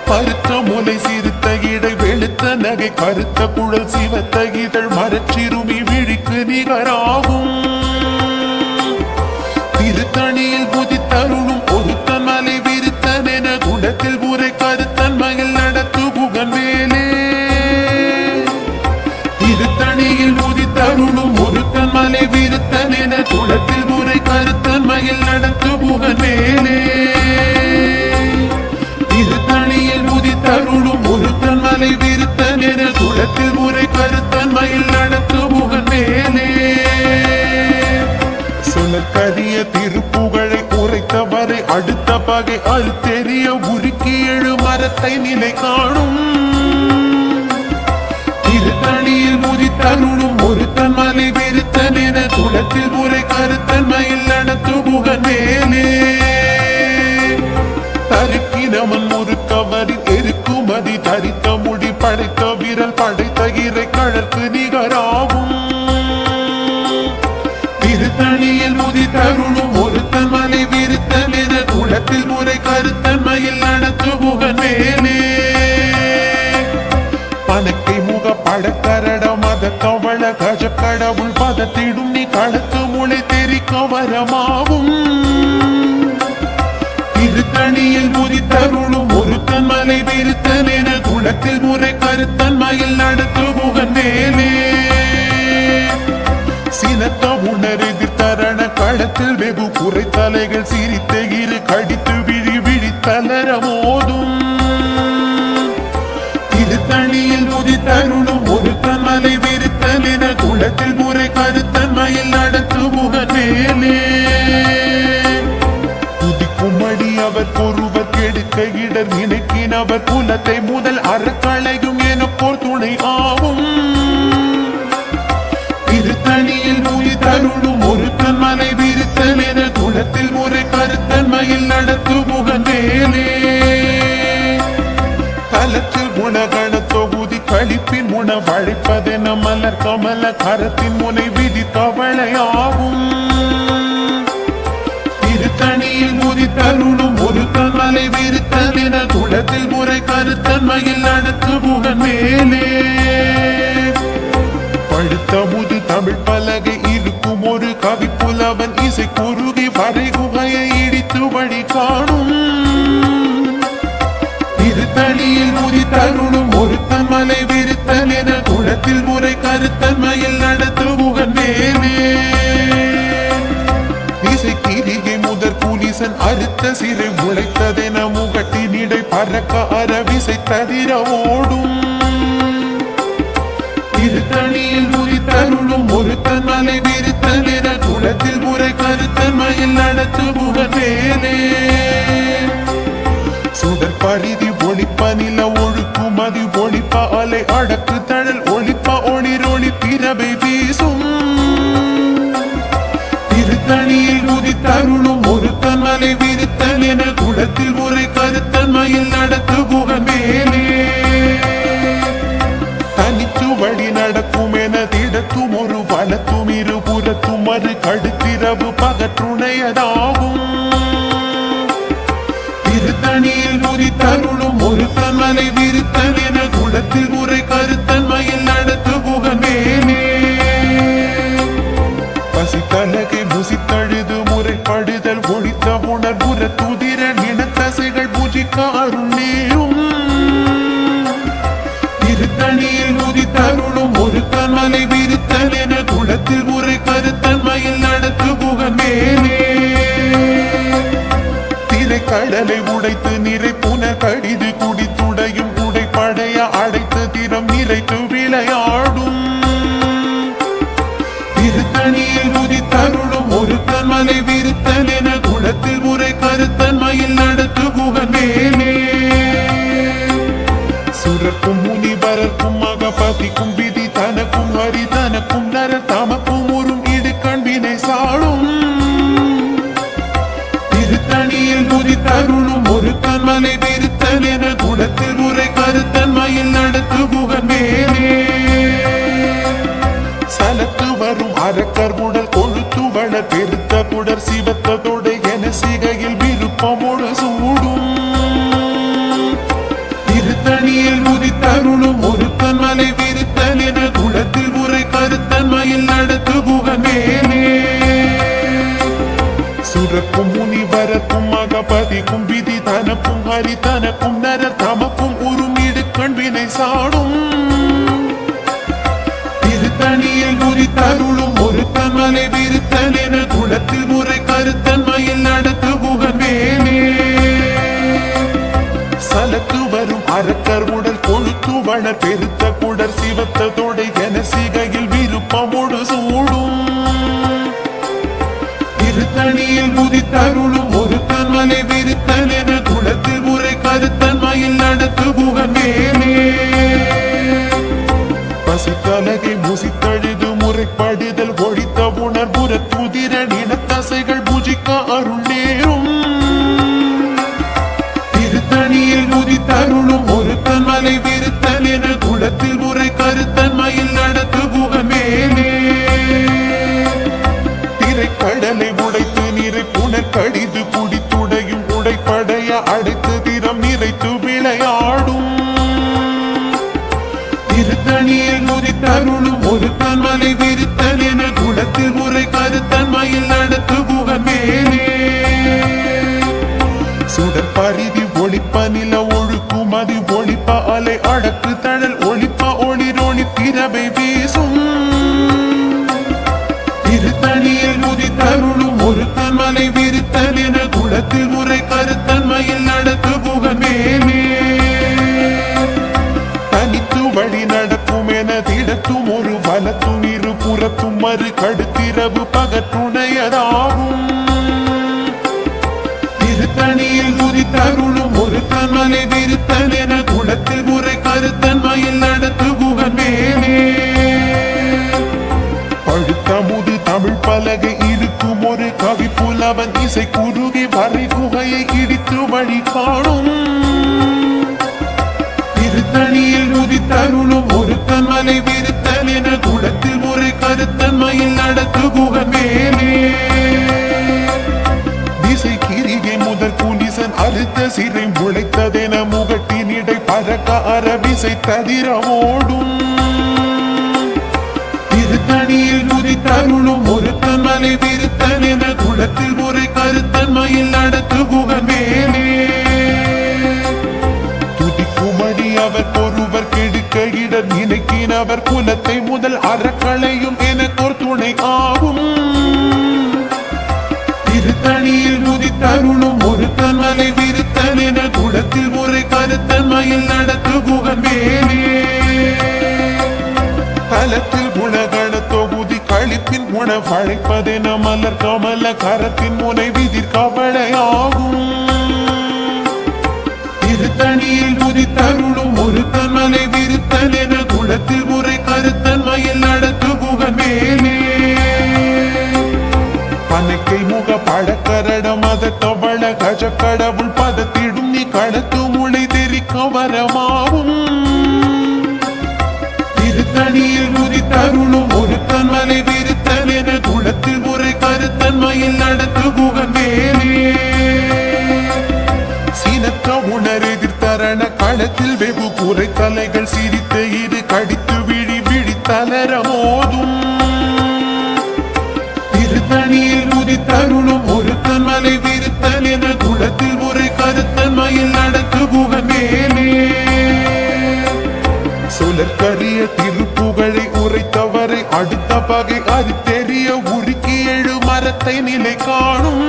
பருத்த முலை சிறுத்த இடை வெளுத்த நகை கருத்த குழல் சிவத்த இதழ் மரச்சிறுமி விழிக்கு நிகராகும் திருத்தணியில் புதித்தருளும் ஒருத்தன் மலை விருத்தன் என குணத்தில் உரை கருத்தன் மகிழ் நடத்து புகன் வேலே திருத்தணியில் புதித்தருளும் ஒருத்தன் மலை விருத்தன் என குணத்தில் உரை கருத்தன் மகிழ் நடத்து புகன் வேலே திருத்தணியில் புதித்தருளும் ஒருத்தன் மலை விருத்தன் என குளத்தில் உரை கருத்தன் மயில் நடத்து புகன் மேலே சொலக்கரிய திருப்புகழை உரைத்தவரை அடுத்த பகை அறுத்தெறிய உருக்கி எழு மரத்தை நிலை காணும் திருத்தணியில் புதித்தருளும் ஒருத்தன் மலை விருத்தன் என குளத்தில் உரை கருத்தன் மயில் நடத்து புகன் மேலே தருக்கினவன் முறுக்கவரின் எருக்குமதி தரித்த முடி படைத்த விரல் படைத்த இறை கழற்கு நிகராகும் திருத்தணியில் முதி தருளும் ஒருத்தன் மலை விருத்தன் என குளத்தில் முறை கருத்தன் மயில் நடத்து புகன் மேலே பனக்கை முக படக்கரட மத கவள கஜ கடவுள் பதத்திடும் நீ களத்து முளை தெரிக்க வரமாகும் திருத்தணியில் புதித்தருளும் ஒருத்தன் மலை விருத்தன் என குளத்தில் முறை கருத்தன் மயில் நடத்து புகன் மேலே சினத்த உணர் எதிர்த்தரண களத்தில் வெகு குறை தலைகள் சிரித்த இரு கடித்து விழி விழி தளர மோதும் திருத்தணியில் புதித்தருளும் ஒருத்தன் மலை விருத்தன் என குளத்தில் முறை கருத்தன் மயில் நடத்து புகன் மேலே குமடி அவர் பொருவர் கெடுக்க இடர் நினைக்கினவர் குலத்தை முதல் அறக்களையும் என போர் துணை ஆகும் திருத்தணியில் மொழி தருளும் ஒருத்தன் மலை விருத்தன் என குலத்தில் முறை கருத்தன் மயில் நடத்து புகன் மேலே தலத்தில் குணகண தொகுதி கழிப்பின் உணவழைப்பதென மலர் கமல கரத்தின் முனை விதி தவளையாகும் திருத்தணியில் முதித்தருளும் ஒருத்தன் மலை விருத்தன் என குளத்தில் முறை கருத்தன் மயில் நடத்து புகன் மேலே பழுத்த முது தமிழ் பலகை இருக்கும் ஒரு கவி புலவன் இசை குறுகி வரை குகையை இடித்து வழி காணும் திருத்தணியில் முதித்தருளும் ஒருத்தன் மலை விருத்தன் என குளத்தில் முறை கருத்தன் மயில் நடத்து புகன் மேலே திரிகை முதற் புலிசன் அறுத்த சிறை முளைத்ததென முகட்டினிடை பறக்க அரவிசை தவிர ஓடும் திருத்தணியில் முறித்தருளும் ஒருத்தன் மலை விருத்தன் என குளத்தில் முறை கருத்தன் மயில் நடத்து புகன் மேலே சுடர் பரிதி ஒளிப்ப நில ஒழுக்கும் அதி ஒளிப்ப அலை அடக்கு தழல் ஒளிப்ப ஒளிர் ஒளி பிறவை வீசும் திருத்தணியில் முதித்தருளும் ஒருத்தன் மலை விருத்தன் என குளத்தில் முறை கருத்தன் மயில் நடத்து புகன் மேலே தனித்து வழி நடக்கும் என திடத்தும் ஒரு வலத்தும் இருபுறத்தும் மறு கடுத்திரவு பகற்றுணையதாகும் திருத்தணியில் முதித்தருளும் ஒருத்தன் மலை விருத்தன் என குளத்தில் முறை கருத்தன் மயில் நடத்து புகன் மேலே பசித்தலகை முசித்தழுது முறைப்படுதல் ஒழித்த உணர்வுற துதிர இனத்தசைகள் பூஜிக்க அருளேயும் திருத்தணியில் முதித்தருளும் ஒருத்தன் மலை விருத்தன் என குளத்தில் முறை கருத்தன் மயில் நடத்து புகன் மேலே திரைக்கடலை உடைத்து நிறை புனர் கடிது குடித்துடையும் உடைப்படைய அடைத்து திறம் நிறைத்து விளையாடும் திருத்தணியில் முதித்தருளும் ஒருத்தன் மலை விருத்தன் என குளத்தில் முறை கருத்தன் மயில் நடத்து புகன் மேலே சுரக்கும் முனிவரக்கும் மகபதிக்கும் விதி தனக்கும் ஹரி தனக்கும் நர தமக்கும் உறும் இடு கண்பினை சாடும் திருத்தணியில் முதித்தருளும் ஒருத்தன் மலை விருத்தன் என குளத்தில் முறை கருத்தன் மயில் நடத்து புகன் மேலே சலத்து வரும் அரக்கர் உடல் கொழுத்து வள பெருத்த குடர் சிவத்த தொடை என சிகையில் விருப்பமோடு சூடும் பதிக்கும் விதி தனக்கும் ஹரி தனக்கும் நரர் தமக்கும் உருமிடு கண்வினை சாடும் திருத்தணியில் குறித்தருளும் ஒரு தன்மலை விருத்தன் என குலத்தில் முறை கருத்தன்மையில் நடத்து புகழ்வேனே சலத்து வரும் அரக்கர் உடல் கொழுத்து வளர் பெருத்த குடர் சிவத்த தொடை என சிகையில் விருப்பமோடு சூடும் திருத்தணியில் குதித்தருளும் ஒரு தன்மலை விருத்தன் என குலத்தில் முறை கருத்தன்மையில் நடத்து புகழ்வேனே பசித்தலகை முசித்தழுது முறைப்படுதல் ஒழித்த உணர்வுற துதிர நினத்தசைகள் பூஜிக்க அருள் நேரும் திருத்தணியில் குதித்தருளும் ஒரு தன்மலை விருத்தன் என குலத்தில் முறை கருத்தன்மையில் நடத்து புகழ்வேனே திரைக்கடலை உடைத்து நிறை புனர் கடிது குடித்துடையும் உடைப்படைய அடைத்து திறம் நிறைத்து விளையாடும் திருத்தணியில் முதித்தருளும் ஒரு தன்மலை விருத்தன் என குலத்தில் முறை கருத்தன்மையில் நடத்து புகழ்வேனே சுடர் பரிதி ஒளிப்ப நில ஒழுக்கும் அது ஒளிப்ப அலை அடக்கு தழல் ஒளிப்ப ஒளிரோணி திரவை வீசும் திருத்தணியில் முதித்தருளும் ஒரு தன்மலை விருத்தன் என குலத்தில் முறை கருத்தன்மையில் நடத்து புகழ்வேனே தனித்து வழி நடக்கும் என திடத்தும் ஒரு வலத்தும் இரு புறத்தும் மறு கடுத்திரவு பகற்றுணையதாகும் திருத்தணியில் குதித்தருளும் ஒரு தன்மலை விருத்தன் என குலத்தில் முறை கருத்தன்மையில் நடத்து புகழ்வேனே பழுத்த முது தமிழ் பலகை இருக்கும் ஒரு கவி புலவன் இசை குறுகி வரை குகையை இடித்து வழி காணும் திருத்தணியில் குதித்தருளும் ஒரு தன்மலை விருத்தன் என குலத்தில் முறை கருத்தன்மையில் நடத்து புகழ்வேனே திசை கிரிகை முதல் குனிசன் அறுத்த சிறை முளைத்ததென முகட்டின் இடை பறக்க அரவிசை ததிர ஓடும் திருத்தணியில் குதித்தருளும் ஒரு தன்மலை விருத்தன் என குலத்தில் முறை கருத்தன்மையில் நடத்து புகழ்வேனே துதிக்குமடி அவர் ஒருவர் கெடுக்க இடர் நினைக்கினவர் குலத்தை முதல் அறக்களையும் எனக்கோர் துணை ஆகும் திருத்தணியில் குதித்தருளும் ஒரு தன்மலை விருத்தன் என குலத்தில் முறை கருத்தன்மையில் நடத்து புகழ்வேனே தலத்தில் குணகண தொகுதி கழிப்பின் உணவழைப்பதென மலர் கமல கரத்தின் முனை விதிர் கவலையாகும் திருத்தணியில் குதித்தருளும் ஒரு தன்மலை விருத்தன் என குலத்தில் முறை கருத்தன்மையில் நடத்து புகழ்வேனே பனைக்கை முக படக்கரடம் அத தவள கஜ கடவுள் பதத்திடும் நீ களத்து முளை தெரிக்க வரமாவும் திருத்தணியில் குதித்தருளும் ஒரு தன்மலை விருத்தன் என குலத்தில் முறை கருத்தன்மையில் நடத்து புகழ்வேனே சீனத்த உணர் எதிர்த்தரண களத்தில் வெகு குறை தலைகள் சிரித்த இரு கடித்து விழி விழி தளர மோதும் திருத்தணியில் குதித்தருளும் ஒரு தன்மலை விருத்தன் என குலத்தில் முறை கருத்தன்மையில் நடத்து புகழ்வேனே சுழற்கரிய திருப்புகழை உரைத்தவரை அடுத்த பகை அறுத்தெறிய உருக்கி எழு மரத்தை நிலை காணும்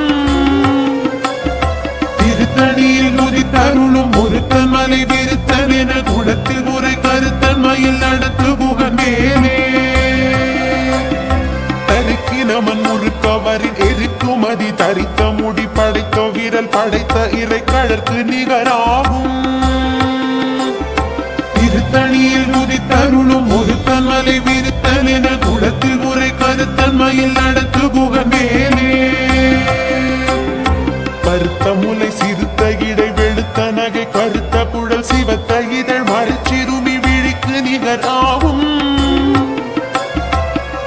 திருத்தணியில் குதித்தருளும் ஒரு தன்மலை விருத்தன் என குலத்தில் முறை கருத்தன்மையில் நடத்து புகழ்வேனே தருக்கினமன் முறுக்கவரின் எரிக்குமதி தரித்த முடி படைத்த விரல் படைத்த இறை கழற்கு நிகராகும் திருத்தணியில் குதித்தருளும் ஒரு தன்மலை விருத்தன் என குலத்தில் முறை கருத்தன்மையில் நடத்து புகழ்வேனே கருத்த முலை சிறுத்த இடை வெளுத்த நகை கருத்த குழல் சிவத்த இதழ் மறைச்சிறுமி விழிக்கு நிகராகும்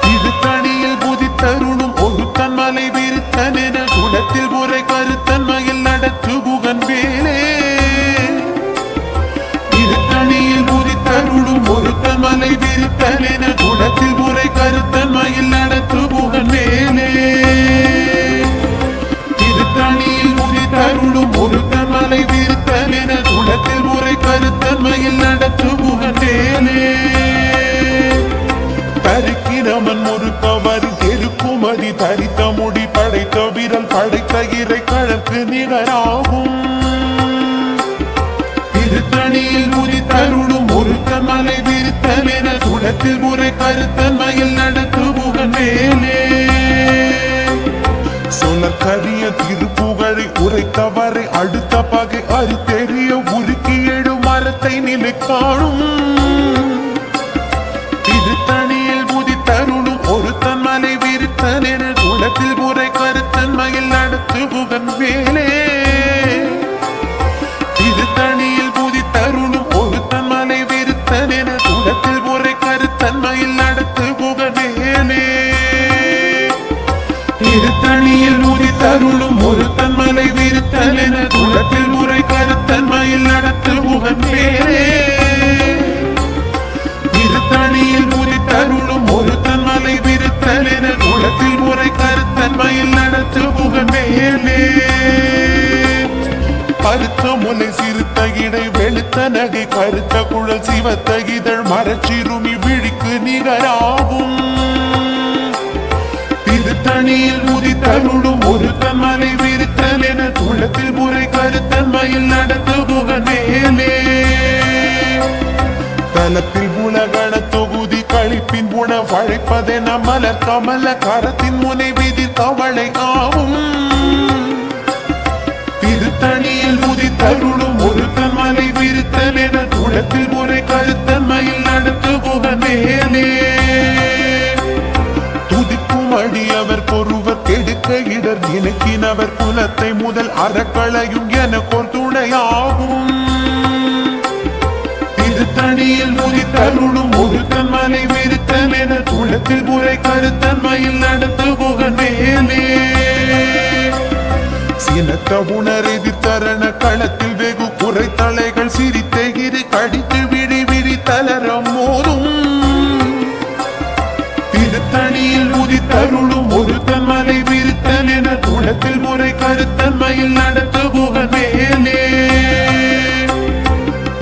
திருத்தணியில் குதித்தருளும் ஒரு தன்மலை விருத்தன் என குலத்தில் முறை கருத்தன்மையில் நடத்து புகழ்வேனே திருத்தணியில் குதித்தருளும் ஒரு தன்மலை விருத்தன் என குலத்தில் முறை கருத்தன்மையில் நடத்து புகழ்வேனே திருத்தணியில் குதித்தருளும் கருத்தன்மையில் நடத்து புகழேனே தரிக்கிறவன் முறுக்கவரின் தெருக்குமதி தரித்த முடி படைத்த விரல் படைத்த இறை கழற்கு நிகராகும் திருத்தணியில் உதித்தருளும் ஒருத்த மலை விருத்தல் என குலத்தில் முறை கருத்தன்மையில் நடத்து புகழேனே சொலற்கரிய திருப்புகழை உரைத்தவரை அடுத்த பகை அறித்தெறிய உருக்கி எழு மரத்தை நிலை காணும் திருத்தணியில் உதித்தருளும் ஒருத்தன் மலை விருத்தல் என குலத்தில் முறை கருத்தன்மையில் நடத்து புகழேனே திருத்தணியில் உதித்தருளும் ஒருத்தன் மலை விருத்தல் என குலத்தில் முறை கருத்தன்மையில் நடத்து புகழேனே திருத்தணியில் உதித்தருளும் ஒருத்தன் மலை விருத்தல் என குலத்தில் முறை கருத்தன்மையில் நடத்து புகழேனே திருத்தணியில் உதித்தருளும் ஒருத்தன் மலை விருத்தல் என குலத்தில் முறை கருத்தன்மையில் நடத்து புகழேனே பருத்த முலை சிறுத்த இடை வெளுத்த நகை கருத்த குழல் சிவத்த இதழ் மரச்சிறுமி விழிக்கு நிகராகும் திருத்தணியில் உதித்தருளும் ஒருத்தன் மலை விருத்தல் என குலத்தில் முறை கருத்தன்மையில் நடத்து புகழேனே தலத்தில் உலகண தொகுதி கழிப்பின் உணவழைப்பதென மலர் கமல கரத்தின் முனை விதி கவளை ஆகும் திருத்தணியில் உதித்தருளும் ஒருத்தன் மலை விருத்தல் என குலத்தில் முறை கருத்தன்மையில் நடத்து புகழேனே துதிக்கும் அடியவர் பொருவர் கெடுக்க இடர் நினைக்கினவர் குலத்தை முதல் அறக்களையும் எனக்கோர் துணையாகும் திருத்தணியில் உதித்தருளும் ஒருத்தன் மலை விருத்தல் என குலத்தில் முறை கருத்தன்மையில் நடத்து புகழேனே சினத்த உணர் எதிர்த்தரண களத்தில் வெகு குறை தலைகள் சிரித்தெகிரி கடித்து விடி விரி தளரம் மோதும் திருத்தணியில் உதித்தருளும் ஒருத்தன் மலை விருத்தல் என குலத்தில் முறை கருத்தன்மையில் நடத்து புகழேனே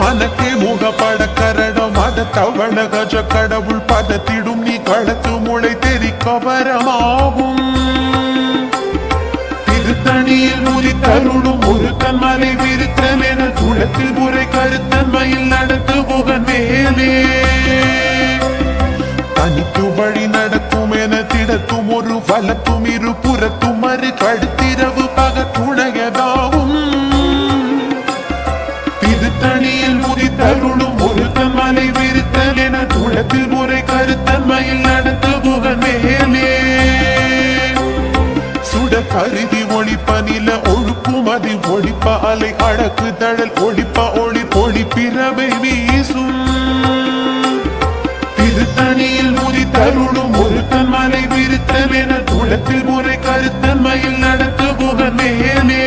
பனக்கே முகப்பட கரடம் மத தவண கஜ கடவுள் பதத்திடும் நீ களத்து முளை தெரிக்க வரமாகும் திருத்தணியில் உதித்தருளும் ஒருத்தன் மலை விருத்தல் என குலத்தில் முறை கருத்தன்மையில் நடத்து புகழேனே தனித்து வழி நடக்கும் என திடத்தும் ஒரு வலத்தும் இரு புறத்தும் மறு கடுத்திரவு பகத்துணையதாகும் திருத்தணியில் உதித்தருளும் ஒருத்தன் மலை விருத்தல் என குலத்தில் முறை கருத்தன்மையில் நடத்து புகழேனே சுட கருதி ஒளிப்ப நில ஒழுக்குமதி ஒளிப்ப அலை அடக்கு தழல் ஒளிப்ப ஒளி ஒளி பிறவை வீசும் திருத்தணியில் உதித்தருளும் ஒருத்தன் மலை விருத்தல் என குலத்தில் முறை கருத்தன்மையில் நடத்து புகழேனே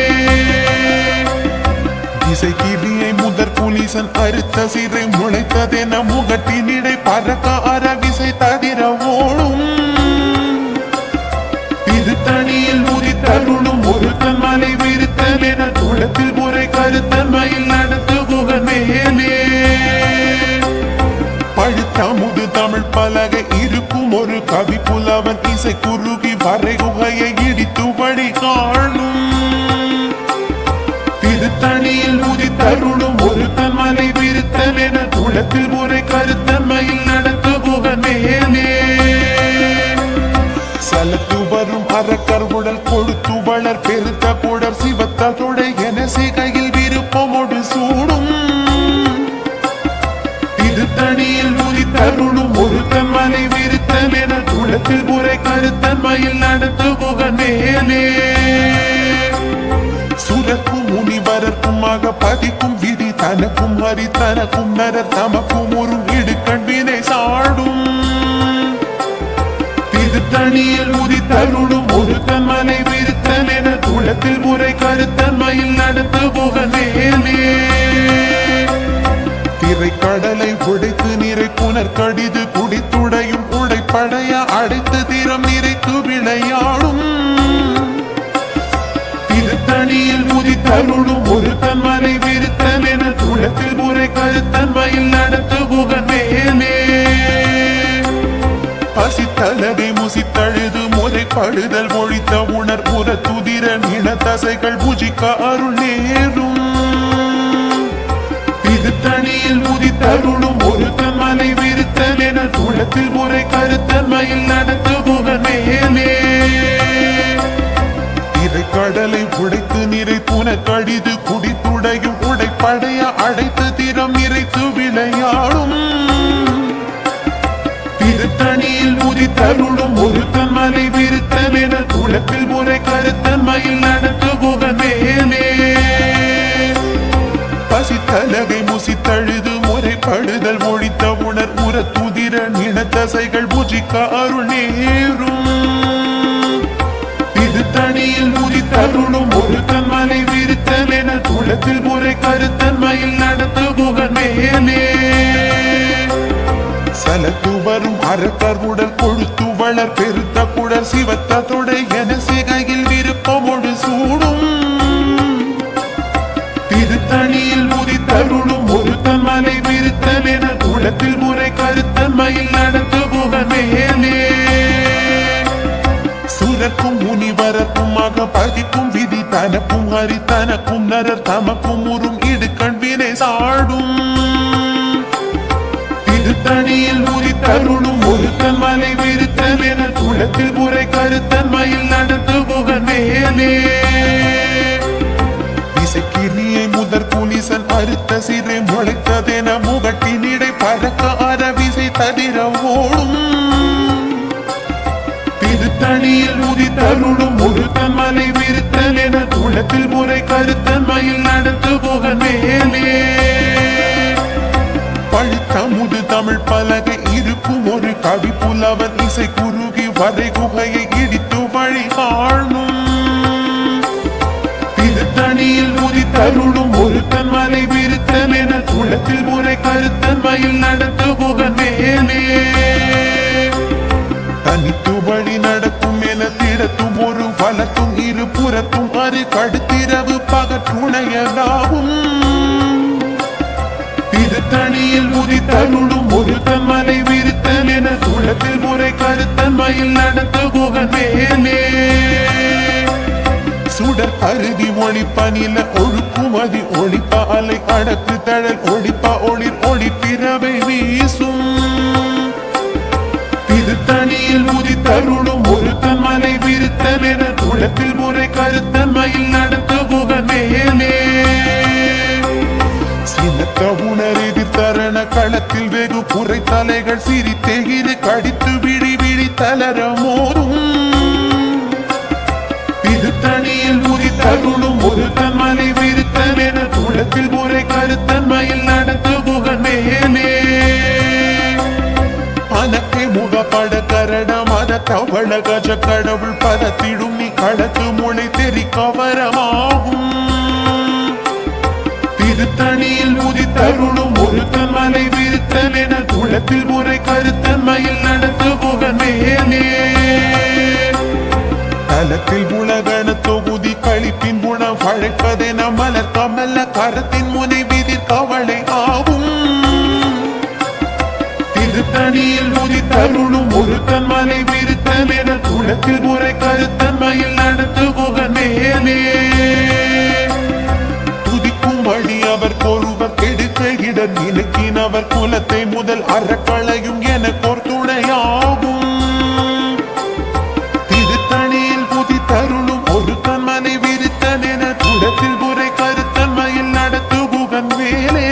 திசை கிளியை முதற் புலிசன் அறுத்த சிறை முளைத்ததென முகட்டினிடை பறக்க அறவிசை தவிர ஓடும் திருத்தணியில் உதித்தருளும் ஒருத்தன் மலை விருத்தல் என குலத்தில் முறை கருத்தன்மையில் நடத்து புகழேனே பழுத்தமுது தமிழ் பலகை இருக்கும் ஒரு கவி புலவன் இசை குறுகி வரை குகையை இடித்து வழி காணும் திருத்தணியில் உதித்தருளும் ஒருத்தன் மலை விருத்தல் என குலத்தில் முறை கருத்தன்மையில் நடத்து புகழேனே சலத்து வரும் அறக்கர் உடல் கொடுத்து வளர் பெருத்த குடர் சிவத்த தொடை என சிகையில் விருப்பமோடு சூடும் திருத்தணியில் உதித்தருளும் ஒருத்தன் மலை விருத்தல் என குலத்தில் முறை கருத்தன்மையில் நடத்து புகழேனே சுரக்கும் முனிவரக்கும் பதிக்கும் விதி தனக்கும் ஹரி தனக்கும் நரர் தமக்கும் ஒரு இடுக்கண் வினை சாடும் திருத்தணியில் உதித்தருளும் ஒருத்தன் மலை விருத்தல் என குலத்தில் முறை கருத்தன்மையில் நடத்து புகழேனே திரை கடலை உடைத்து நிறை புனர் கடிது குடித்துடையும் உடைப்படைய அடைத்து திறம் நிறைத்து விளையாடும் திருத்தணியில் உதித்தருளும் ஒருத்தன் மலை விருத்தல் என குலத்தில் முறை முறைப்படுதல் ஒழித்த உணர் புற துதிர நின தசைகள் புஜிக்க அருள் நேரும் திருத்தணியில் உதித்தருளும் ஒருத்தன் மலை விருத்தல் என துளத்தில் முறை கருத்தன்மையில் நடத்து புகழ் மேலே கடலை உடைத்து நிறை புன கடிது குடித்துடையும் உடைப்படைய அடைத்து திறம் நிறைத்து விளையாடும் திருத்தணியில் உதித்தருளும் ஒருத்தன் மலை விருத்தல் என குளத்தில் முறை கருத்தன்மையில் நடத்து புகழ் மேலே பசித்தலகை முசித்தழுது முறைப்படுதல் ஒழித்த உணர் உற துதிர நினத்தசைகள் புஜிக்க அருள் நேரும் திருத்தணியில் உதித்தருளும் ஒருத்தன் மலை விருத்தல் என துளத்தில் முறை கருத்தன்மையில் நடத்து புகழ் மேலே சலத்து வரும் அறக்கர் உடல் கொழுத்து வளர் பெருத்த குடல் சிவத்த தொடை என சிகையில் விருப்பமோடு சூடும் திருத்தணியில் உதித்தருளும் ஒருத்தன் மலை விருத்தல் என துளத்தில் முறை கருத்தன்மையில் நடத்து புகழ் மேலே சுரக்கும் முனிவரக்குமாக பதிக்கும் விதி தனக்கும் ஹரி தனக்கும் நரர் தமக்கும் உறும் இடுக்கண் வினை சாடும் திருத்தணியில் உதித்தருளும் ஒருத்தன் மலை விருத்தல் என துளத்தில் முறை கருத்தன்மையில் நடத்து புகழ் மேலே இசைக்கிரியை முதற் புலிசன் அறுத்த சிறை முளைத்ததென முகட்டினிடை பறக்க அரவிசை தவிர ஓடும் திருத்தணியில் உதித்தருளும் ஒருத்தன் மலை விருத்தல் என துளத்தில் முறை கருத்தன்மையில் நடத்து புகழ் மேலே பழுத்த முது தமிழ் பலகை இருக்கும் ஒரு கவி புலவன் இசை குறுகி வரை குகையை இடித்து வழி காணும் திருத்தணியில் உதித்தருளும் ஒருத்தன் மலை விருத்தல் என துளத்தில் முறை கருத்தன்மையில் நடத்து புகழ் மேலே தனித்து வழி நடக்கும் என திடத்தும் ஒரு வலத்தும் இரு புறத்தும் அரு கடுத்திரவு பகற்றுணையதாகும் திருத்தணியில் உதித்தருளும் ஒருத்தன் மலை விருத்தல் என துளத்தில் முறை கருத்தன்மையில் நடத்து புகழ் மேலே சுடர் அருதி ஒளிப்ப நில ஒழுக்கும் அதி ஒளிப்ப அலை அடக்கு தழல் ஒளிப்ப ஒளிர் ஒளிப்பிறவை வீசும் திருத்தணியில் உதித்தருளும் ஒருத்தன் மலை விருத்தல் என துளத்தில் முறை கருத்தன்மையில் நடத்து புகழ் மேலே சினத்த உணர் எதிர்த்தரண களத்தில் வெகு புரை தலைகள் சிரித்தெகிரு கடித்து விழி விழி தளர மோதும் திருத்தணியில் உதித்தருளும் ஒருத்தன் மலை விருத்தல் என துளத்தில் முறை கருத்தன்மையில் நடத்து புகழ் மேலே பனக்கை முகப்பட கரட மத தவள கஜ கடவுள் பதத்திடும் நீ களத்து முளை தெரிக்க வரமாகும் திருத்தணியில் உதித்தருளும் ஒருத்தன் மலை விருத்தல் என துளத்தில் முறை கருத்தன்மையில் நடத்து புகழ் மேலே தலத்தில் புலகன தொகுதி கழிப்பின் குணம் வழைப்பதென மலர் கமல்ல கரத்தின் முனை விதிர் கவலை ஆகும் திருத்தணியில் உதித்தருளும் ஒருத்தன் மலை விருத்தல் என துளத்தில் முறை கருத்தன்மையில் நடத்து புகழ் மேலே துதிக்கும் வழி அவர் கொருவர் கெடுக்க இடர் நினைக்கினவர் குலத்தை முதல் அறக்களையும் எனக்கோர் துணையாகும் திருத்தணியில் உதித்தருளும் ஒருத்தன் மலை விருத்தல் என துளத்தில் முறை கருத்தன்மையில் நடத்து புகழ் மேலே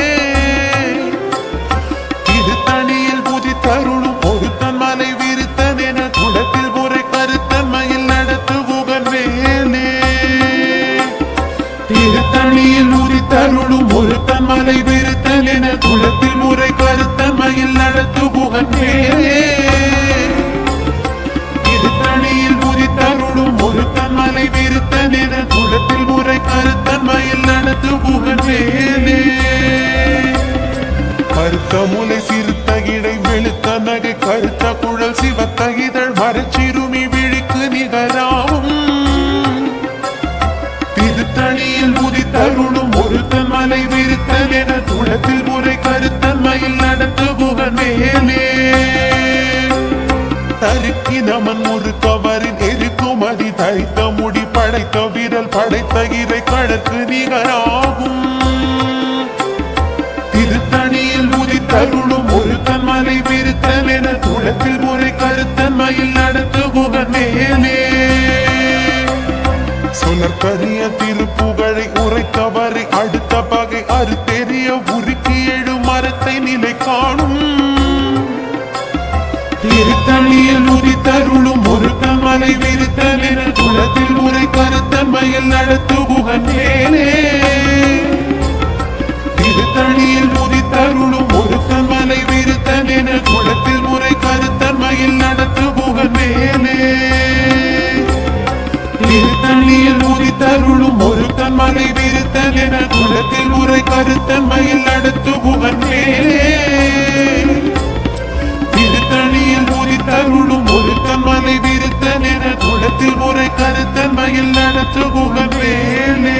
திருத்தணியில் உதித்தருளும் ஒருத்தன் மலை விருத்தல் என துளத்தில் முறை கருத்தன்மையில் நடத்து புகழ் மேலே திருத்தணியில் உதித்தருளும் ஒருத்தன் மலை விருத்தல் என துளத்தில் முறை கருத்தன்மையில் நடத்து புகழ் மேலே திருத்தணியில் உதித்தருளும் ஒருத்தன் மலை விருத்தல் என துளத்தில் முறை கருத்தன்மையில் நடத்து புகழ் மேலே கருத்த முலை சிறுத்த இடை வெளுத்த நகை கருத்த குழல் சிவத்த இதழ் மரச்சிறுமி விழிக்கு நிகராகும் திருத்தணியில் உதித்தருளும் ஒருத்தன் மலை விருத்தல் என துளத்தில் முறை கருத்தன்மையில் நடத்து புகழ் மேலே நறுக்கினமன் முறுக்கவரின் எருக்குமதி தைத்த முடி படைத்த விரல் படைத்த இறை கடற்கு நிகராகும் திருத்தணியில் உதித்தருளும் ஒரு தன்மலை விருத்தன் என துளத்தில் முறை கருத்தன்மையில் நடத்து புகன் மேலே சொலற்கரிய திருப்புகழை உரைத்தவரை அடுத்த பகை அறுத்தெறிய உருக்கி எழு மரத்தை நிலை காணும் திருத்தணியில் உதித்தருளும் ஒரு தன்மலை விருத்தன் என துளத்தில் முறை கருத்தன்மையில் நடத்து புகன் மேலே திருத்தணியில் உதித்தருளும் ஒரு தன்மலை விருத்தன் என குளத்தில் முறை கருத்தன்மையில் நடத்து புகன் மேலே திருத்தணியில் உதித்தருளும் ஒரு தன்மலை விருத்தன் என குளத்தில் முறை கருத்தன்மையில் நடத்து புகன் மேலே திருத்தணியில் உதித்தருளும் ஒரு தன்மலை விருத்தன் என குளத்தில் முறை கருத்தன்மையில் நடத்து புகன் மேலே